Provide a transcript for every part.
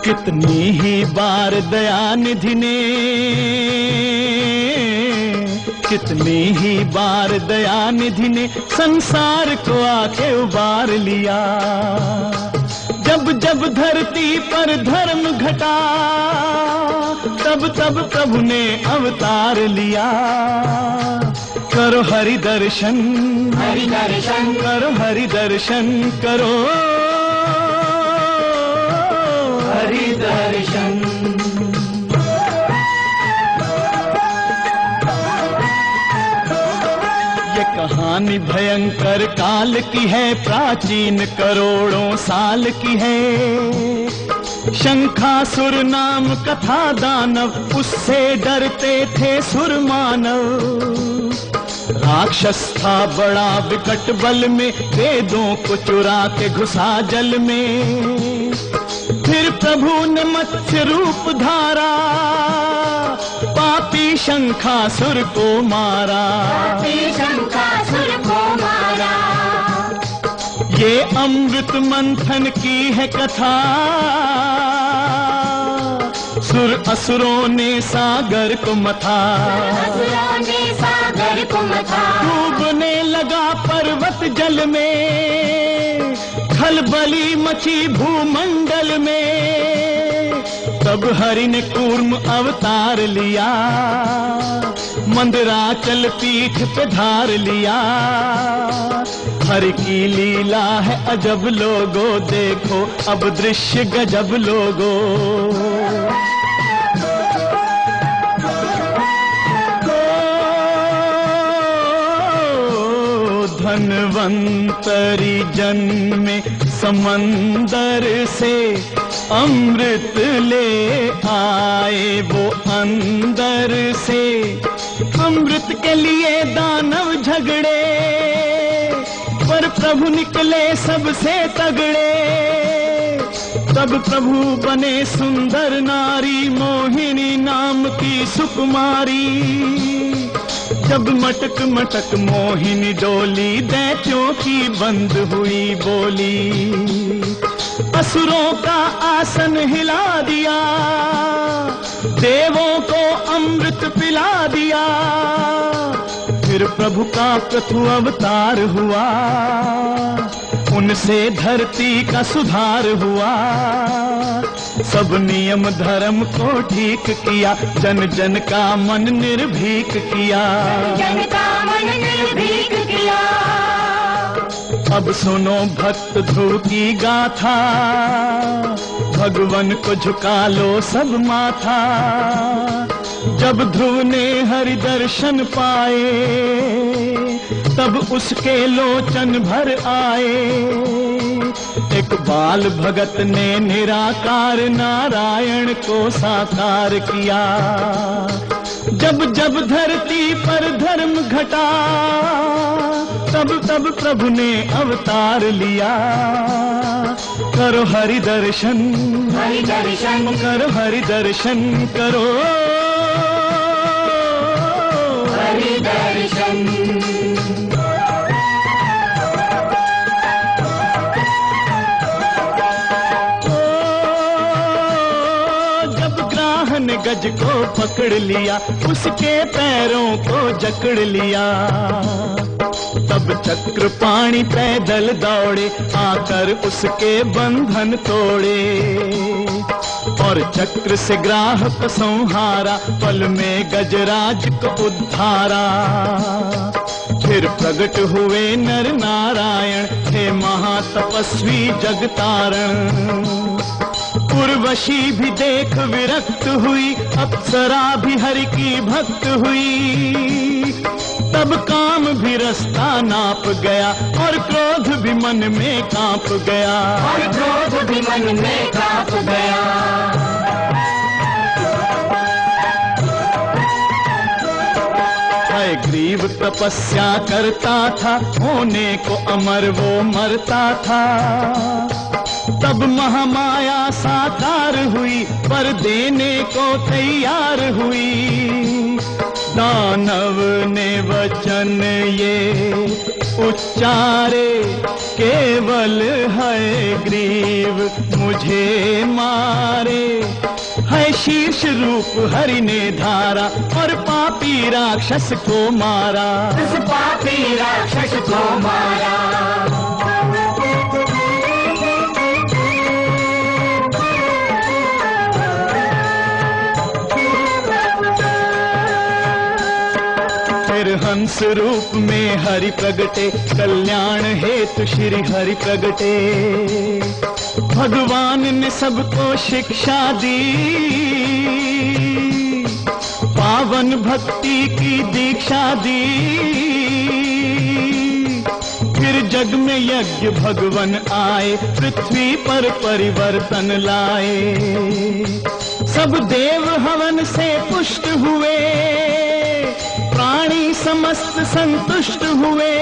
कितनी ही बार दयानिधि ने, कितनी ही बार दयानिधि ने संसार को आके उबार लिया। जब जब धरती पर धर्म घटा, तब तब प्रभु ने अवतार लिया। करो हरि दर्शन, हरि दर्शन करो, हरि दर्शन करो, हरि दर्शन। ये कहानी भयंकर काल की है, प्राचीन करोड़ों साल की है। शंखासुर नाम कथा दानव, उससे डरते थे सुर मानव। राक्षस था बड़ा विकट बल में, वेदों को चुरा के घुसा जल में। फिर प्रभु ने मत्स्य रूप धारा, पापी शंखासुर को मारा, पापी शंखासुर को मारा। ये अमृत मंथन की है कथा, सुर असुरों ने सागर को मथा, असुरों ने सागर को मथा। डूबने लगा पर्वत जल में, खलबली मची भूमंडल में। तब हरि ने कूर्म अवतार लिया, मंदराचल पीठ पे धार लिया। हरि की लीला है अजब लोगो, देखो अब दृश्य गजब लोगो। धन्वंतरी जन्मे समंदर से, अमृत ले आए वो अंदर से। अमृत के लिए दानव झगड़े, पर प्रभु निकले सबसे तगड़े। तब प्रभु बने सुंदर नारी, मोहिनी नाम की सुकुमारी। जब मटक मटक मोहिनी डोली, दैत्यों की बंद हुई बोली। असुरों का आसन हिला दिया, देवों को अमृत पिला दिया। फिर प्रभु का प्रथु अवतार हुआ, उनसे धरती का सुधार हुआ। सब नियम धर्म को ठीक किया, जन जन का मन निर्भीक किया, जन का मन निर्भीक किया। अब सुनो भक्त ध्रुव की गाथा, भगवान को झुका लो सब माथा। जब ध्रुव ने हरि दर्शन पाए, तब उसके लोचन भर आए। एक बाल भगत ने निराकार नारायण को साकार किया। जब जब धरती पर धर्म घटा, तब तब प्रभु ने अवतार लिया। करो हरि दर्शन, हरि दर्शन करो, हरि दर्शन करो, हरि दर्शन। ने गज को पकड़ लिया, उसके पैरों को जकड़ लिया। तब चक्र पाणी पैदल दौड़े, आकर उसके बंधन तोड़े। और चक्र से ग्राह को संहारा, पल में गजराज को उद्धारा। फिर प्रकट हुए नर नारायण, हे महातपस्वी जगतारण। उर्वशी भी देख विरक्त हुई, अप्सरा भी हरि की भक्त हुई। तब काम भी रास्ता नाप गया, और क्रोध भी मन में कांप गया, और क्रोध भी मन में कांप गया। ग्रीव तपस्या करता था, होने को अमर वो मरता था। तब महामाया साकार हुई, पर देने को तैयार हुई। मानव ने वचन ये उच्चारे, केवल है ग्रीव मुझे मारे। है शीर्ष रूप हरि ने धारा, और पापी राक्षस को मारा, उस पापी राक्षस को मारा। फिर हंस रूप में हरि प्रगटे, कल्याण हेतु श्री हरि प्रगटे। भगवान ने सबको शिक्षा दी, पावन भक्ति की दीक्षा दी। फिर जग में यज्ञ भगवन आए, पृथ्वी पर परिवर्तन लाए। सब देव हवन से पुष्ट हुए, प्राणी समस्त संतुष्ट हुए।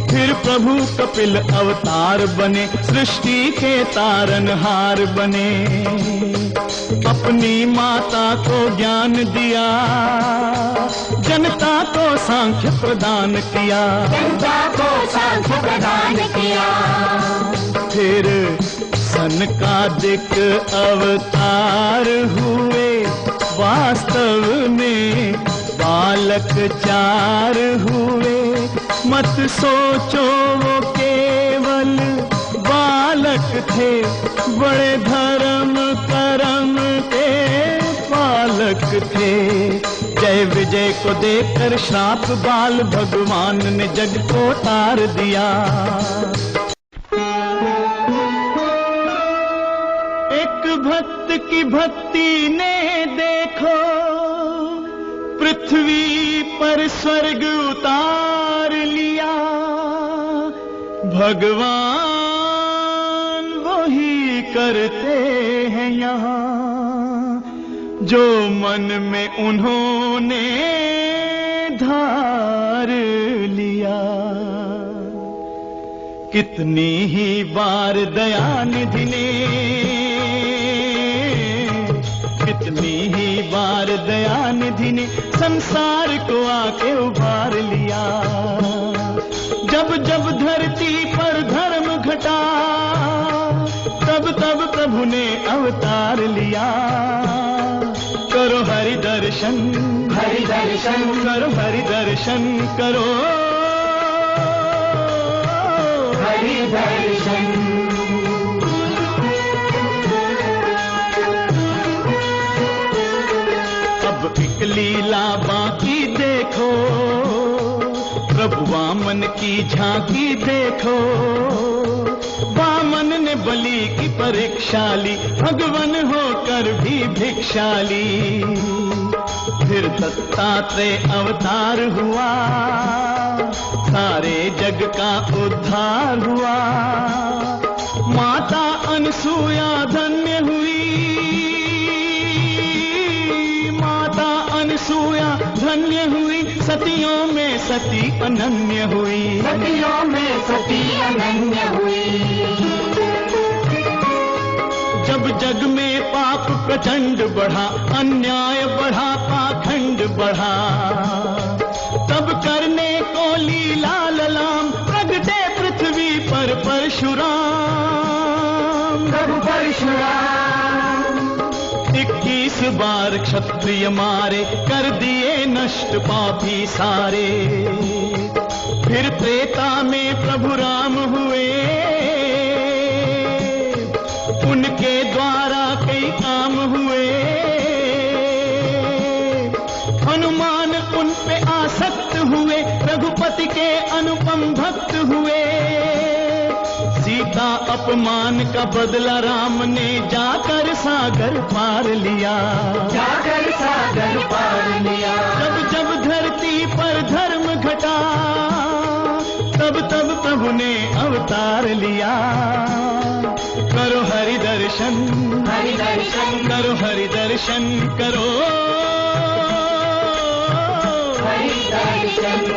फिर प्रभु कपिल अवतार बने, सृष्टि के तारनहार बने। अपनी माता को ज्ञान दिया, जनता को सांख्य प्रदान किया, जनता को सांख्य प्रदान किया। फिर सनकादिक अवतार हुए, वास्तव में बालक चार हुए। मत सोचो वो केवल बालक थे, बड़े धर्म करम के पालक थे। जय विजय को देखकर श्राप बाल भगवान ने जग को तार दिया। एक भक्त की भक्ति ने देखो, पृथ्वी पर स्वर्ग उतार लिया। भगवान वही करते हैं यहाँ, जो मन में उन्होंने धार लिया। कितनी ही बार दयानिधि ने, कितनी ही बार दयानिधि ने संसार को आके उबार लिया। जब जब धरती पर धर्म घटा, तब तब प्रभु ने अवतार लिया। करो हरि दर्शन, हरि दर्शन करो हरि दर्शन करो, हरि दर्शन। एक लीला बाकी देखो, प्रभु वामन की झांकी देखो। वामन ने बलि की परीक्षा ली, भगवन होकर भी भिक्षा ली। फिर दत्तात्रेय अवतार हुआ, सारे जग का उद्धार हुआ। माता अनसुया धन्य हुई, अनसुया धन्य हुई। सतियों में सती अनन्य हुई, सतियों में सती अनन्य हुई। जब जग में पाप प्रचंड बढ़ा, अन्याय बढ़ा, पाखंड बढ़ा, तब करने को लीला ललाम प्रगटे पृथ्वी पर परशुराम। प्रभु परशुराम 21 बार क्षत्रिय मारे, कर दिए नष्ट पापी सारे। फिर त्रेता में प्रभु राम हुए, उनके द्वारा कई काम हुए। हनुमान उन पे आसक्त हुए, रघुपति के अनुपम भक्त हुए। सीता अपमान का बदला राम ने जाकर सागर पार लिया, जाकर सागर पार लिया। जब जब धरती पर धर्म घटा, तब तब प्रभु ने अवतार लिया। करो हरि दर्शन, हरि दर्शन करो हरि दर्शन करो, हरि दर्शन।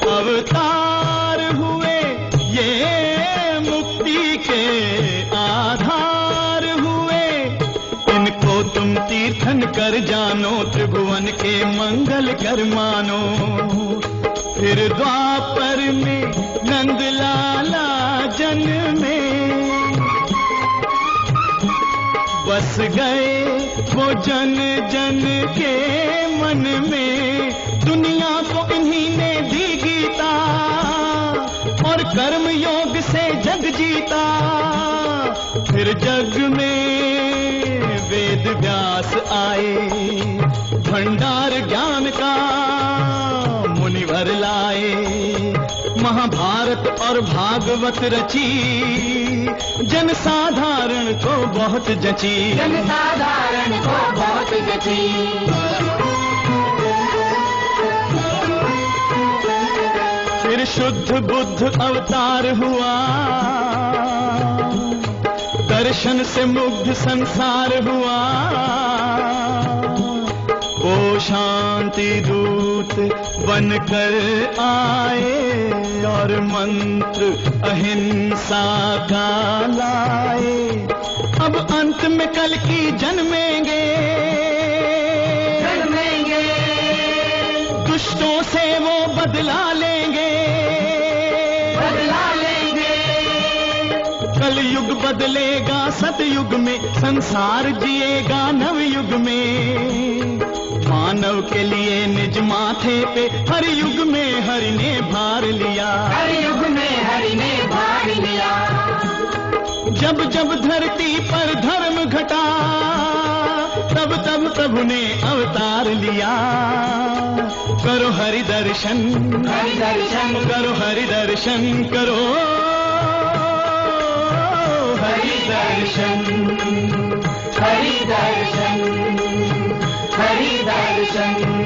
अवतार हुए, कर जानो, त्रिभुवन के मंगल कर मानो। फिर द्वापर में नंद लाला जन्मे, बस गए वो जन जन के मन में। दुनिया को इन्हीं ने दी गीता, और कर्म योग से जग जीता। फिर जग में वेद व्यास आए, भंडार ज्ञान का मुनिवर लाए। महाभारत और भागवत रची, जनसाधारण को बहुत जची। जनसाधारण को बहुत जची। फिर शुद्ध बुद्ध अवतार हुआ, दर्शन से मुग्ध संसार हुआ। वो शांति दूत बनकर आए, और मंत्र अहिंसा का लाए। अब अंत में कल की जन्मेंगे, दुष्टों से वो बदला लेंगे। कल युग बदलेगा सतयुग में, संसार जिएगा नवयुग में। मानव के लिए निज माथे पे हर युग में हरि ने भार लिया। हर युग में हरि ने भार लिया। जब जब धरती पर धर्म घटा, तब तब प्रभु ने अवतार लिया। करो हरि दर्शन, हरि दर्शन करो हरि दर्शन, करो हरि दर्शन। हरि दर्शन, हरि दर्शन।